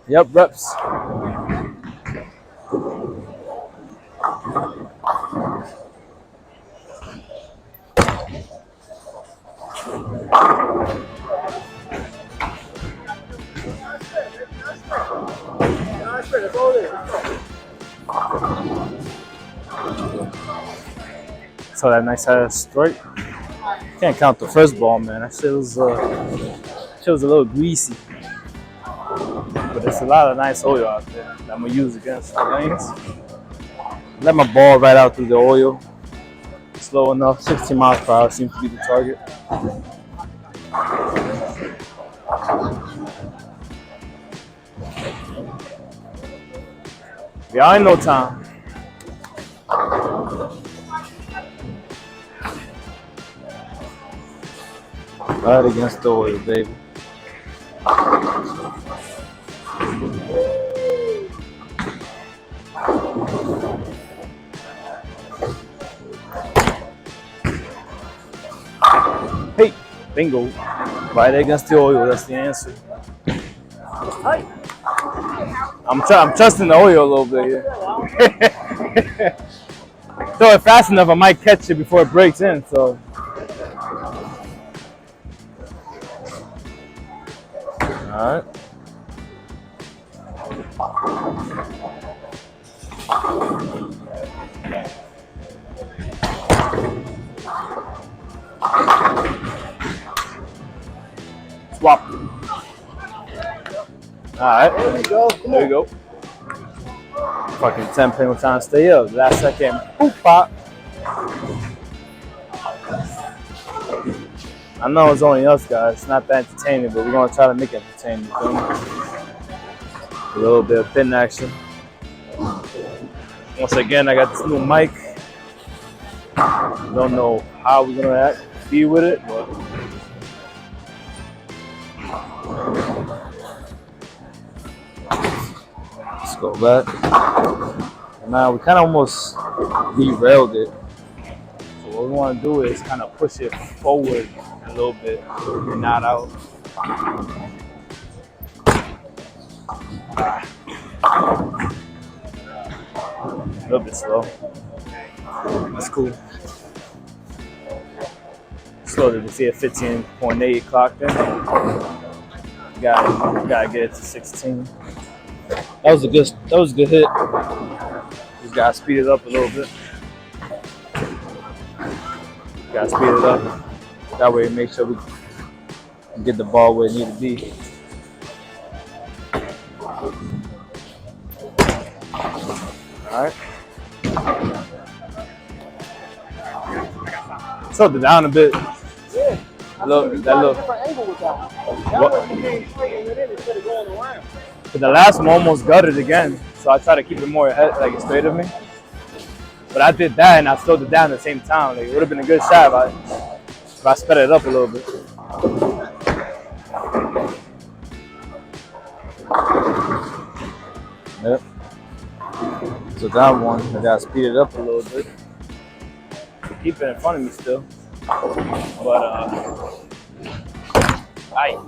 Yep, reps. So that nice ass strike. Can't count the first ball, man. That shit was a little greasy. But there's a lot of nice oil out there that I'm gonna use against the lanes. Let my ball right out through the oil. Slow enough, 16 miles per hour seems to be the target. Yeah, I ain't no time. Right against the oil, baby. Hey, bingo. Right against the oil, that's the answer. I'm trusting the oil a little bit here. Throw it fast enough, I might catch it before it breaks in. So, all right. Swap. All right. There you go. There you go. Fucking 10 pin was trying to stay up. Last second, poof, pop. I know it's only us guys. It's not that entertaining, but we're gonna try to make it entertaining. You feel me? A little bit of pin action. Once again, I got this new mic. Don't know how we're gonna be with it, but let's go back. Now we kind of almost derailed it. So what we want to do is kind of push it forward a little bit, and not out. A little bit slow. That's cool. Slowly, we see a 15.8 clocked in. Gotta get it to 16. That was a good hit. Just gotta speed it up a little bit. Gotta speed it up. That way, make sure we get the ball where it needs to be. All right. Slowed it down a bit. Yeah. Look, that look. Different angle with that. But the last one almost gutted again, so I try to keep it more ahead, like straight of me. But I did that and I slowed it down at the same time. Like it would have been a good shot if I sped it up a little bit. Yep. So that one, I gotta speed it up a little bit. Keep it in front of me still. But aight.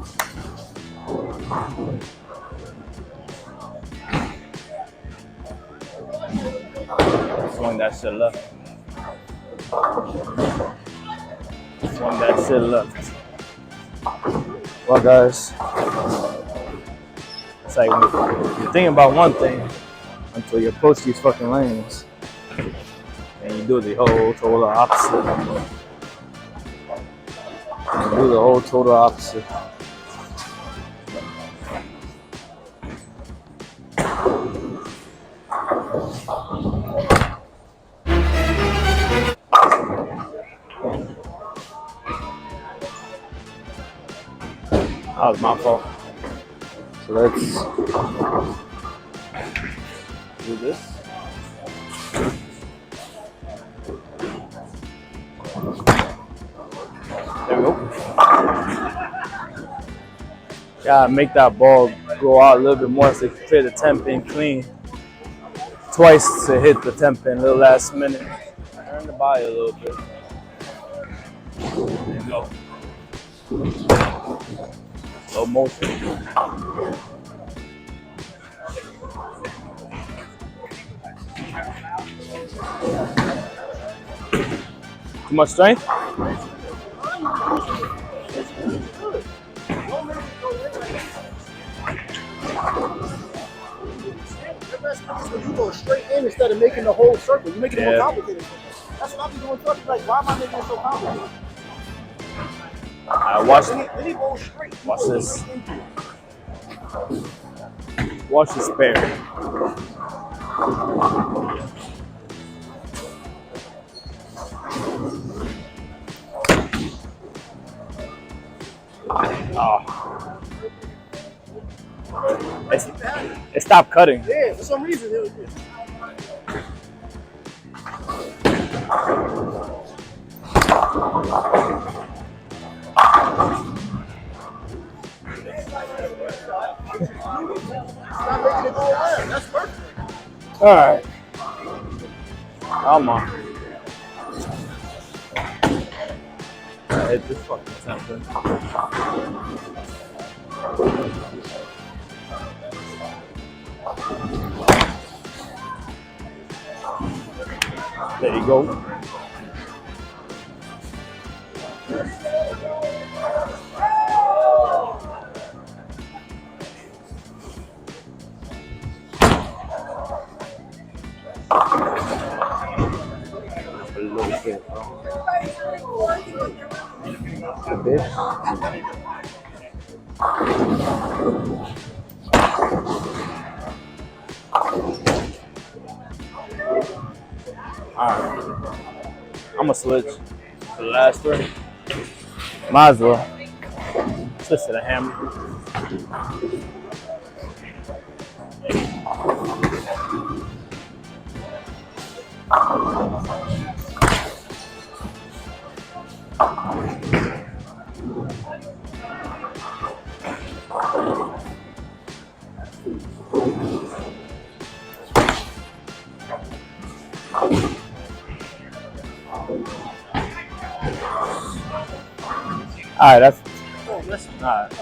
Swing that shit left. Swing that shit left. Well, guys, it's like you're thinking about one thing until you approach these fucking lanes and you do the whole total opposite. You do the whole total opposite. That was my fault. So let's do this. There we go. Gotta make that ball go out a little bit more so you can clear the 10 pin clean. Twice to hit the 10 pin, little last minute. Turn the body a little bit. There you go. Slow motion. Too much strength? You go straight in instead of making the whole circle. You make it more complicated. That's what I be doing. Like, why am I making it so complicated? Watch Watch this. Watch the spare. Oh. It stopped cutting. Yeah, for some reason it was. That's perfect. All right. Come on. Hit this fucking temper. There you go. A little bit, bro. A bit. Alright. I'm gonna switch to the last three. Might as well. Switch to the hammer. Alright, that's alright.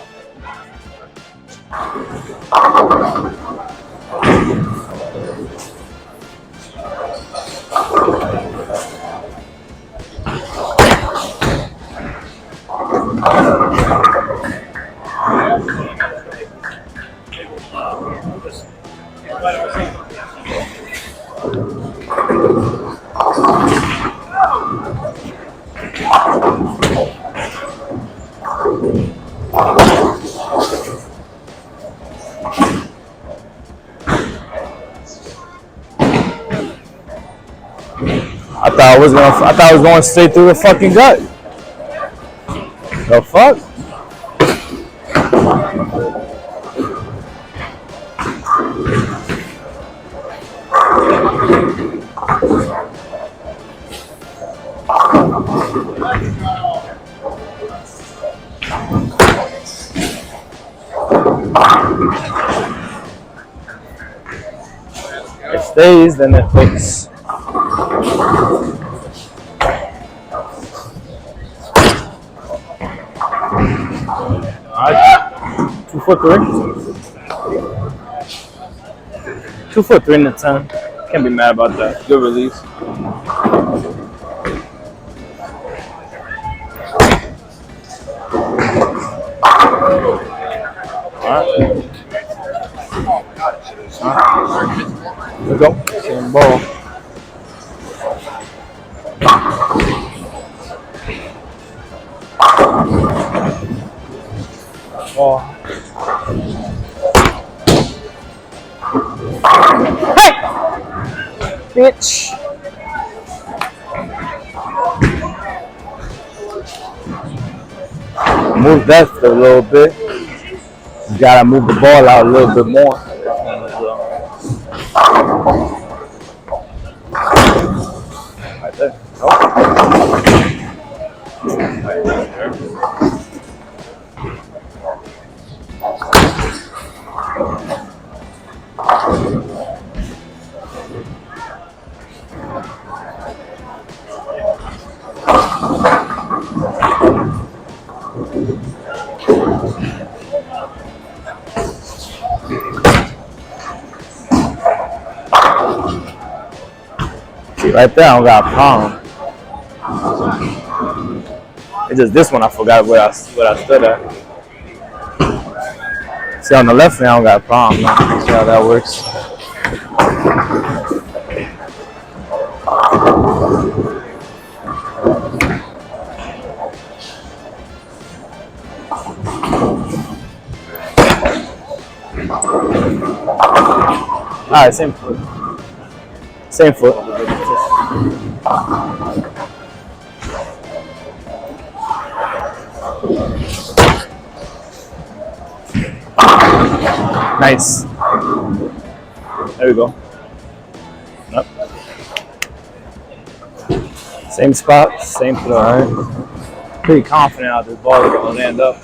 I thought I was going straight through the fucking gut. The fuck? It stays, then it flicks. Alright. 2 for 3. 2 for 3 in the 10. Can't be mad about that. Good release. Alright. Let's go. Same ball. Oh. Hey! Bitch! Move that a little bit. You gotta move the ball out a little bit more. Right there. Oh. Right there. Right there, I don't got a problem. It's just this one I forgot where I stood at. See, on the left hand, I don't got a problem. See how that works. All right, same foot. Same foot. Nice. There we go. Yep. Same spot, same foot. All right. Pretty confident how this ball is going to end up.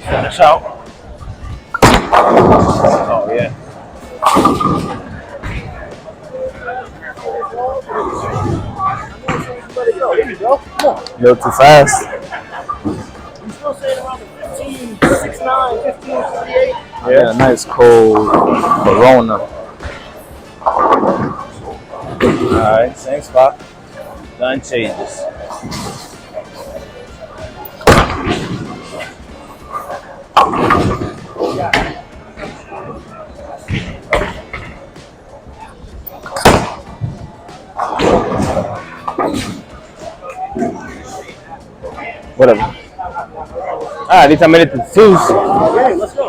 Finish out. Oh, yeah. Let it go. There you go. Come on. A little too fast. You still saying around the 15, 6'9", 15, 48? Yeah, nice cold Corona. Alright, same spot. None changes. Whatever. Alright, at least I made it to twos. Okay, let's go.